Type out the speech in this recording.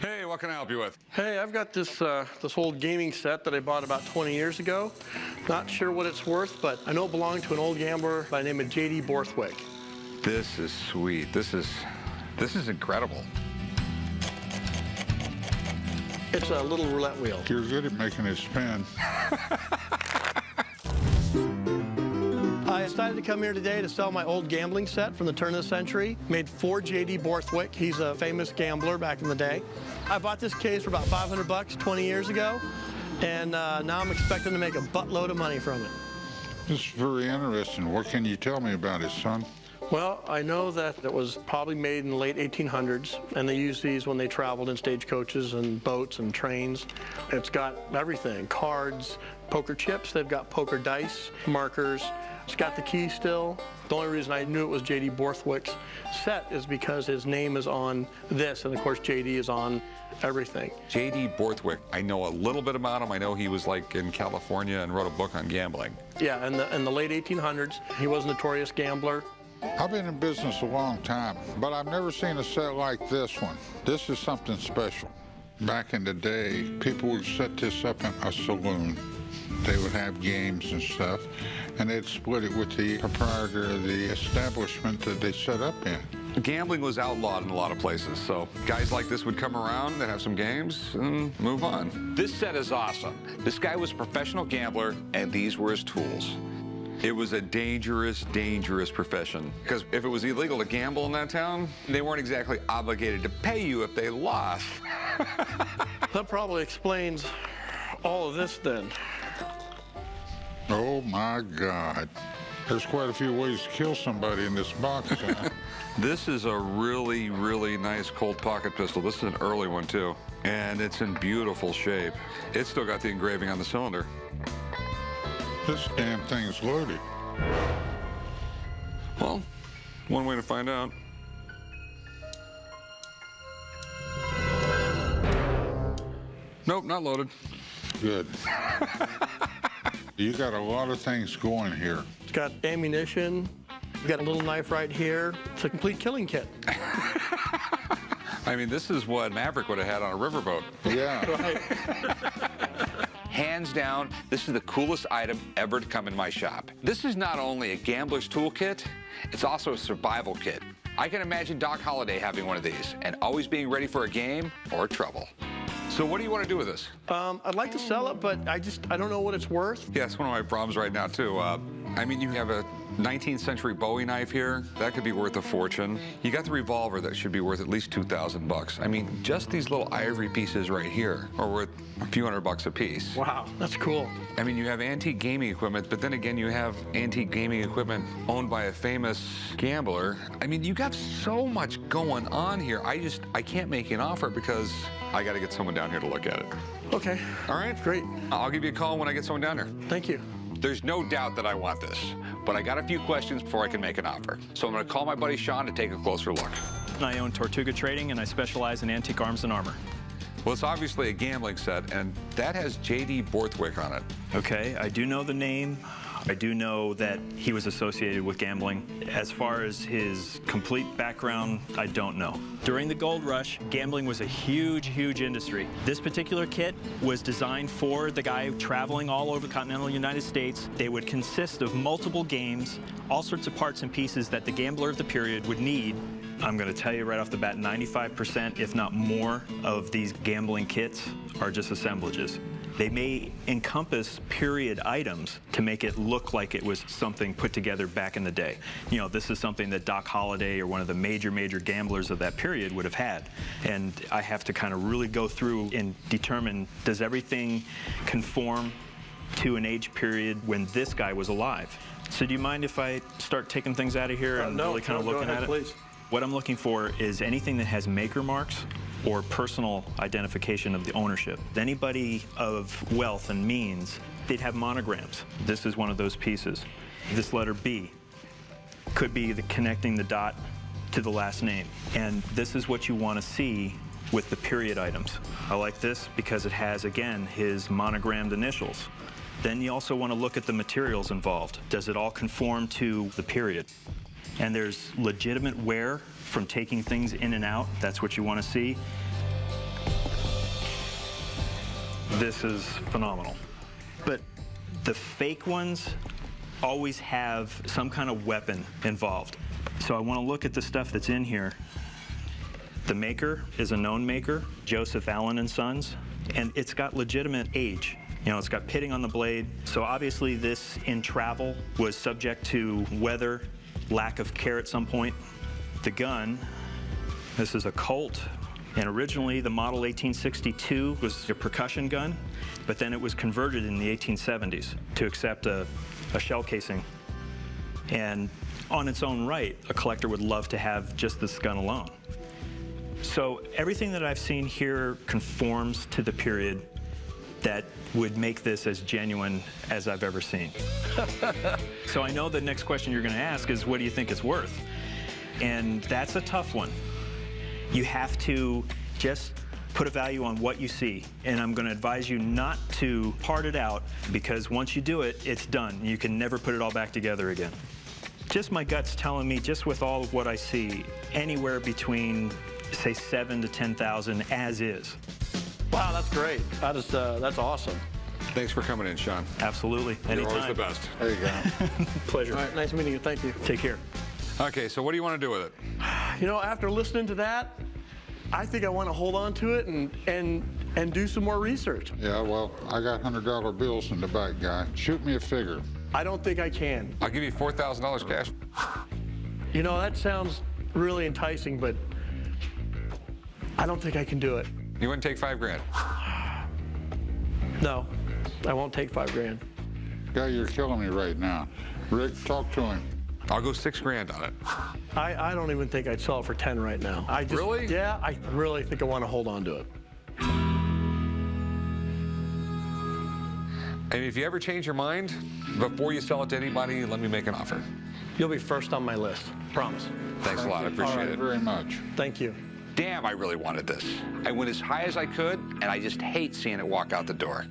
Hey, what can I help you with? Hey, I've got this old gaming set that I bought about 20 years ago. Not sure what it's worth, but I know it belonged to an old gambler by the name of J.D. Borthwick. This is sweet. This is incredible. It's a little roulette wheel. You're good at making it spin. I decided to come here today to sell my old gambling set from the turn of the century, made for J.D. Borthwick. He's a famous gambler back in the day. I bought this case for about 500 bucks 20 years ago, and now I'm expecting to make a buttload of money from it. This is very interesting. What can you tell me about it, son? Well, I know that it was probably made in the late 1800s, and they used these when they traveled in stagecoaches and boats and trains. It's got everything, cards, poker chips, they've got poker dice, markers. It's got the key still. The only reason I knew it was J.D. Borthwick's set is because his name is on this, and of course J.D. is on everything. J.D. Borthwick, I know a little bit about him. I know he was like in California and wrote a book on gambling. Yeah, in the late 1800s, he was a notorious gambler. I've been in business a long time, but I've never seen a set like this one. This is something special. Back in the day, people would set this up in a saloon. They would have games and stuff, and they'd split it with the proprietor of the establishment that they set up in. Gambling was outlawed in a lot of places, so guys like this would come around, they'd have some games, and move on. This set is awesome. This guy was a professional gambler, and these were his tools. It was a dangerous, dangerous profession. Because if it was illegal to gamble in that town, they weren't exactly obligated to pay you if they lost. That probably explains all of this then. Oh my God. There's quite a few ways to kill somebody in this box. This is a really, really nice Colt pocket pistol. This is an early one too. And it's in beautiful shape. It's still got the engraving on the cylinder. This damn thing's loaded. Well, one way to find out. Nope, not loaded. Good. You got a lot of things going here. It's got ammunition. We've got a little knife right here. It's a complete killing kit. I mean, this is what Maverick would have had on a riverboat. Yeah. Right. Hands down, this is the coolest item ever to come in my shop. This is not only a gambler's toolkit, it's also a survival kit. I can imagine Doc Holliday having one of these and always being ready for a game or trouble. So what do you want to do with this? I'd like to sell it, but I don't know what it's worth. Yeah, it's one of my problems right now, too. I mean, you have a 19th century Bowie knife here. That could be worth a fortune. You got the revolver that should be worth at least 2,000 bucks. I mean, just these little ivory pieces right here are worth a few $100 a piece. Wow, that's cool. I mean, you have antique gaming equipment, but then again, you have antique gaming equipment owned by a famous gambler. I mean, you got so much going on here. I can't make an offer because I got to get someone down here to look at it. Okay. All right? Great. I'll give you a call when I get someone down here. Thank you. There's no doubt that I want this, but I got a few questions before I can make an offer. So I'm gonna call my buddy Sean to take a closer look. I own Tortuga Trading, and I specialize in antique arms and armor. Well, it's obviously a gambling set, and that has J.D. Borthwick on it. Okay, I do know the name. I do know that he was associated with gambling. As far as his complete background, I don't know. During the gold rush, gambling was a huge, huge industry. This particular kit was designed for the guy traveling all over the continental United States. They would consist of multiple games, all sorts of parts and pieces that the gambler of the period would need. I'm going to tell you right off the bat, 95%, if not more, of these gambling kits are just assemblages. They may encompass period items to make it look like it was something put together back in the day. You know, this is something that Doc Holliday or one of the major gamblers of that period would have had. And I have to kind of really go through and determine, does everything conform to an age period when this guy was alive? So do you mind if I start taking things out of here and really kind of looking at it? Please. What I'm looking for is anything that has maker marks or personal identification of the ownership. Anybody of wealth and means, they'd have monograms. This is one of those pieces. This letter B could be connecting the dot to the last name. And this is what you want to see with the period items. I like this because it has, again, his monogrammed initials. Then you also want to look at the materials involved. Does it all conform to the period? And there's legitimate wear from taking things in and out. That's what you want to see. this is phenomenal. But the fake ones always have some kind of weapon involved. So I want to look at the stuff that's in here. The maker is a known maker, Joseph Allen and Sons, and it's got legitimate age. You know, it's got pitting on the blade. So obviously this in travel was subject to weather, lack of care at some point. The gun, this is a Colt, and originally the model 1862 was a percussion gun, but then it was converted in the 1870s to accept a shell casing. And on its own right, a collector would love to have just this gun alone. So everything that I've seen here conforms to the period that would make this as genuine as I've ever seen. So I know the next question you're going to ask is, what do you think it's worth? And that's a tough one. You have to just put a value on what you see. And I'm going to advise you not to part it out, because once you do it, it's done. You can never put it all back together again. Just my gut's telling me, just with all of what I see, anywhere between, say, 7,000 to 10,000 as is. Wow, that's great. That's awesome. Thanks for coming in, Sean. Absolutely. You're Anytime. always the best. There you go. Pleasure. All right, nice meeting you. Thank you. Take care. Okay, so what do you want to do with it? You know, after listening to that, I think I want to hold on to it and do some more research. Yeah, well, I got $100 bills in the back, guy. Shoot me a figure. I don't think I can. I'll give you $4,000 cash. You know, that sounds really enticing, but I don't think I can do it. You wouldn't take $5 grand. No, I won't take $5 grand. Guy, you're killing me right now. Rick, talk to him. I'll go $6 grand on it. I don't even think I'd sell it for 10 right now. I just, Really? Yeah, I really think I want to hold on to it. And if you ever change your mind, before you sell it to anybody, let me make an offer. You'll be first on my list. Promise. Thanks a lot. I appreciate Thank you it. very much. Thank you. Damn, I really wanted this. I went as high as I could, and I just hate seeing it walk out the door.